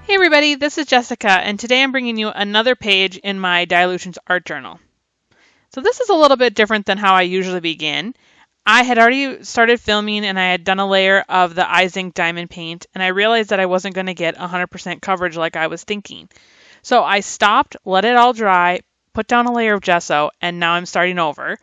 Hey everybody, this is Jessica, and today I'm bringing you another page in my Dilutions art journal. So this is a little bit different than how I usually begin. I had already started filming and I had done a layer of the eye zinc diamond paint, and I realized that I wasn't going to get 100% coverage like I was thinking. So I stopped, let it all dry, put down a layer of gesso, and now I'm starting over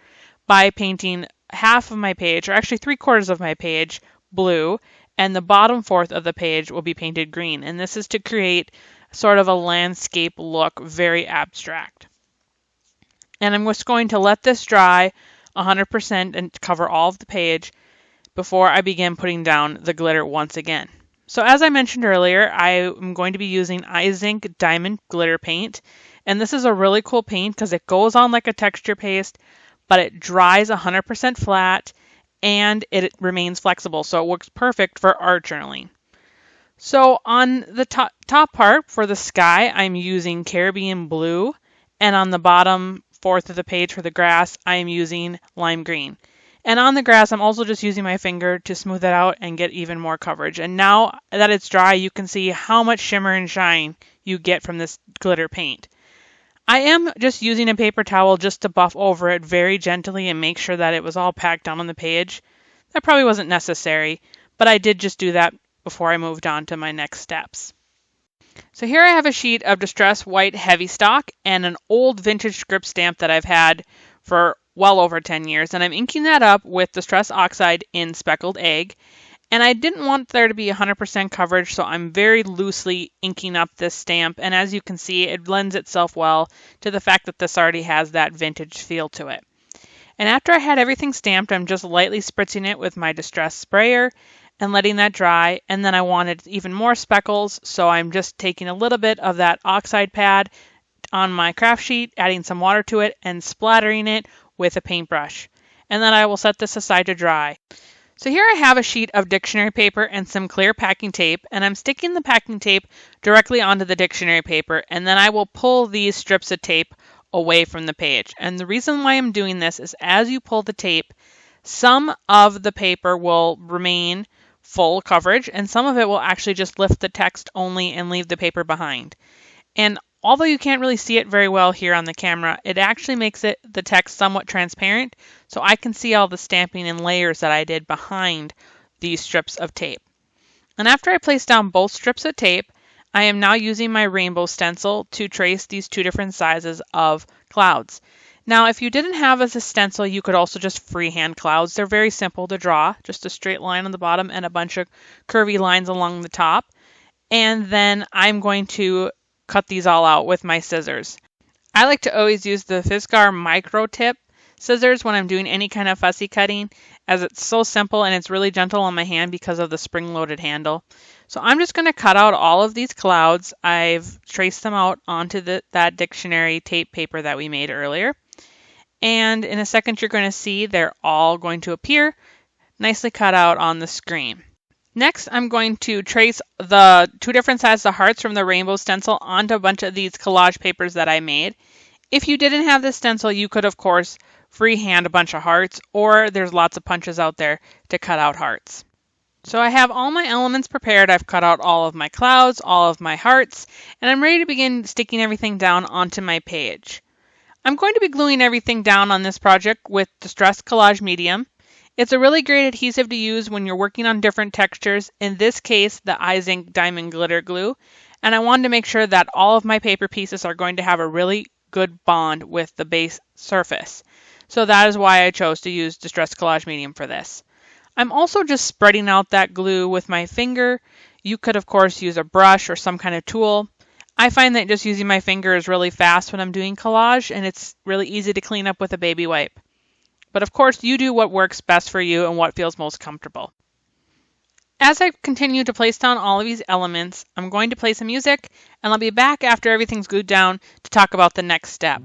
by painting half of my page, or actually 3/4 of my page, blue, and the bottom fourth of the page will be painted green. And this is to create sort of a landscape look, very abstract. And I'm just going to let this dry 100% and cover all of the page before I begin putting down the glitter once again. So as I mentioned earlier, I am going to be using eye zinc diamond glitter paint. And this is a really cool paint because it goes on like a texture paste, but it dries 100% flat and it remains flexible, so it works perfect for art journaling. So on the top part for the sky, I'm using Caribbean blue, and on the bottom fourth of the page for the grass, I'm using lime green. And on the grass, I'm also just using my finger to smooth it out and get even more coverage. And now that it's dry, you can see how much shimmer and shine you get from this glitter paint. I am just using a paper towel just to buff over it very gently and make sure that it was all packed down on the page. That probably wasn't necessary, but I did just do that before I moved on to my next steps. So here I have a sheet of distress white heavy stock and an old vintage script stamp that I've had for well over 10 years, and I'm inking that up with Distress Oxide in Speckled Egg. And I didn't want there to be 100% coverage, so I'm very loosely inking up this stamp. And as you can see, it lends itself well to the fact that this already has that vintage feel to it. And after I had everything stamped, I'm just lightly spritzing it with my Distress sprayer and letting that dry. And then I wanted even more speckles, so I'm just taking a little bit of that oxide pad on my craft sheet, adding some water to it, and splattering it with a paintbrush. And then I will set this aside to dry. So here I have a sheet of dictionary paper and some clear packing tape, and I'm sticking the packing tape directly onto the dictionary paper, and then I will pull these strips of tape away from the page. And the reason why I'm doing this is as you pull the tape, some of the paper will remain full coverage, and some of it will actually just lift the text only and leave the paper behind. And although you can't really see it very well here on the camera, it actually makes the text somewhat transparent, so I can see all the stamping and layers that I did behind these strips of tape. And after I place down both strips of tape, I am now using my rainbow stencil to trace these two different sizes of clouds. Now, if you didn't have as a stencil, you could also just freehand clouds. They're very simple to draw, just a straight line on the bottom and a bunch of curvy lines along the top. And then I'm going to cut these all out with my scissors. I like to always use the Fiskar micro tip scissors when I'm doing any kind of fussy cutting, as it's so simple and it's really gentle on my hand because of the spring-loaded handle. So I'm just going to cut out all of these clouds. I've traced them out onto that dictionary tape paper that we made earlier. And in a second, you're going to see they're all going to appear nicely cut out on the screen. Next, I'm going to trace the two different sizes of hearts from the rainbow stencil onto a bunch of these collage papers that I made. If you didn't have this stencil, you could, of course, freehand a bunch of hearts, or there's lots of punches out there to cut out hearts. So I have all my elements prepared. I've cut out all of my clouds, all of my hearts, and I'm ready to begin sticking everything down onto my page. I'm going to be gluing everything down on this project with Distress Collage Medium. It's a really great adhesive to use when you're working on different textures, in this case the eye zinc diamond glitter glue, and I wanted to make sure that all of my paper pieces are going to have a really good bond with the base surface. So that is why I chose to use Distress Collage Medium for this. I'm also just spreading out that glue with my finger. You could of course use a brush or some kind of tool. I find that just using my finger is really fast when I'm doing collage, and it's really easy to clean up with a baby wipe. But of course, you do what works best for you and what feels most comfortable. As I continue to place down all of these elements, I'm going to play some music, and I'll be back after everything's glued down to talk about the next step.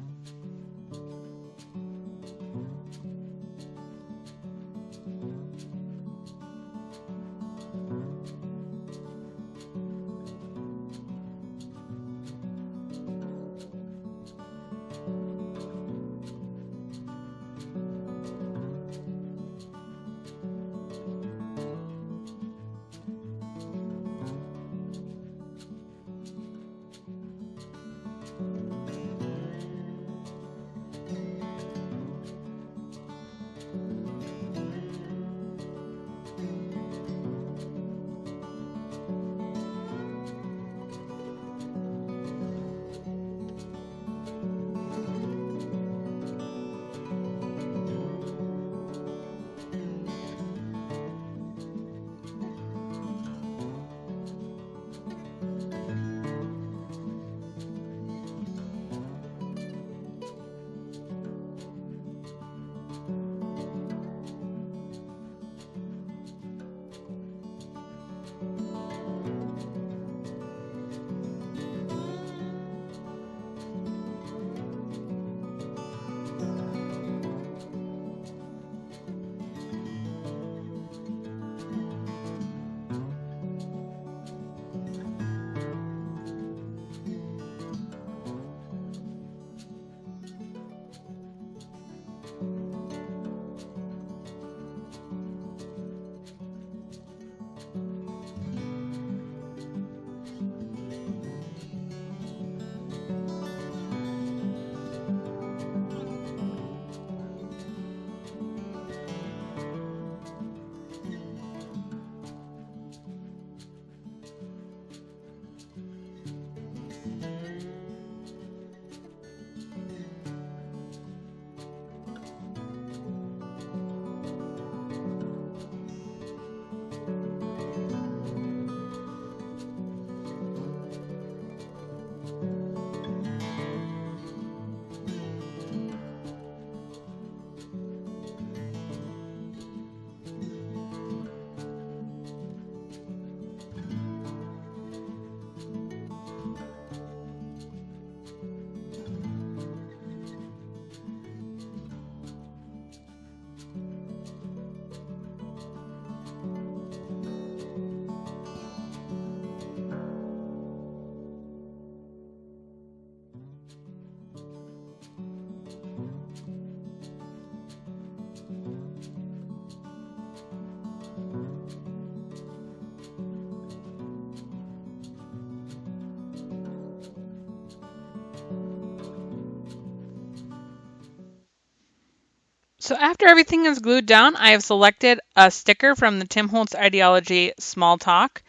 So after everything is glued down, I have selected a sticker from the Tim Holtz Ideology Small Talk,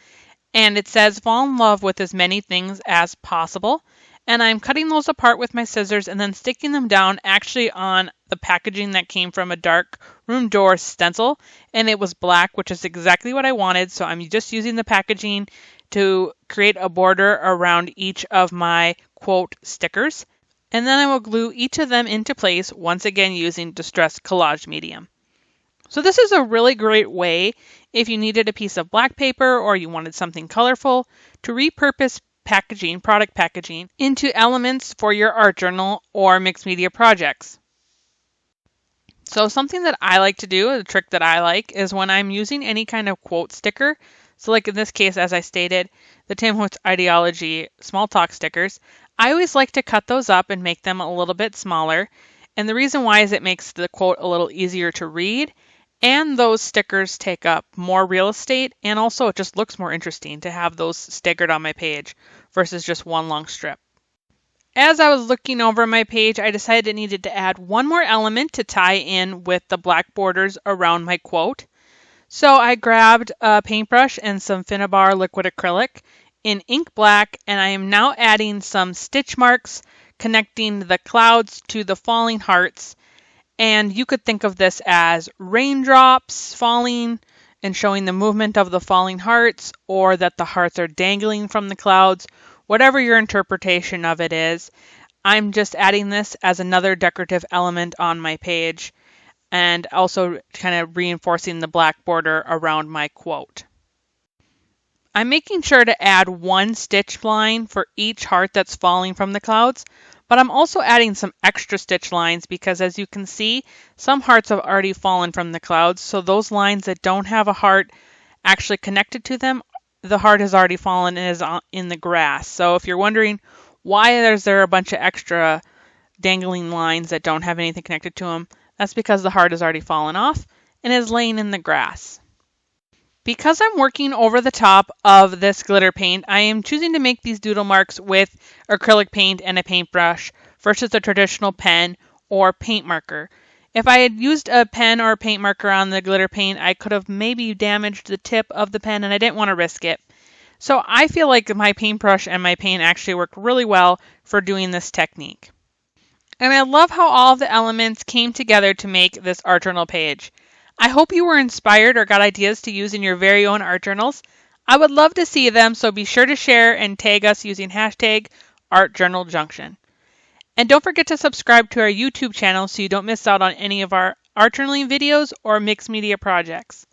and it says fall in love with as many things as possible. And I'm cutting those apart with my scissors and then sticking them down actually on the packaging that came from a dark room door stencil, and it was black, which is exactly what I wanted. So I'm just using the packaging to create a border around each of my quote stickers. And then I will glue each of them into place, once again using distressed collage medium. So this is a really great way if you needed a piece of black paper or you wanted something colorful to repurpose packaging, product packaging, into elements for your art journal or mixed media projects. So something that I like to do, a trick that I like, is when I'm using any kind of quote sticker, so like in this case, as I stated, the Tim Holtz Ideology Small Talk stickers, I always like to cut those up and make them a little bit smaller. And the reason why is it makes the quote a little easier to read, and those stickers take up more real estate, and also it just looks more interesting to have those staggered on my page versus just one long strip. As I was looking over my page, I decided I needed to add one more element to tie in with the black borders around my quote. So I grabbed a paintbrush and some Finnabar liquid acrylic in ink black, and I am now adding some stitch marks connecting the clouds to the falling hearts. And you could think of this as raindrops falling and showing the movement of the falling hearts, or that the hearts are dangling from the clouds, whatever your interpretation of it is. I'm just adding this as another decorative element on my page, and also kind of reinforcing the black border around my quote. I'm making sure to add one stitch line for each heart that's falling from the clouds, but I'm also adding some extra stitch lines because, as you can see, some hearts have already fallen from the clouds, so those lines that don't have a heart actually connected to them, the heart has already fallen and is in the grass. So if you're wondering why is there a bunch of extra dangling lines that don't have anything connected to them, that's because the heart has already fallen off and is laying in the grass. Because I'm working over the top of this glitter paint, I am choosing to make these doodle marks with acrylic paint and a paintbrush versus a traditional pen or paint marker. If I had used a pen or a paint marker on the glitter paint, I could have maybe damaged the tip of the pen, and I didn't want to risk it. So I feel like my paintbrush and my paint actually worked really well for doing this technique. And I love how all of the elements came together to make this art journal page. I hope you were inspired or got ideas to use in your very own art journals. I would love to see them, so be sure to share and tag us using hashtag ArtJournalJunction. And don't forget to subscribe to our YouTube channel so you don't miss out on any of our art journaling videos or mixed media projects.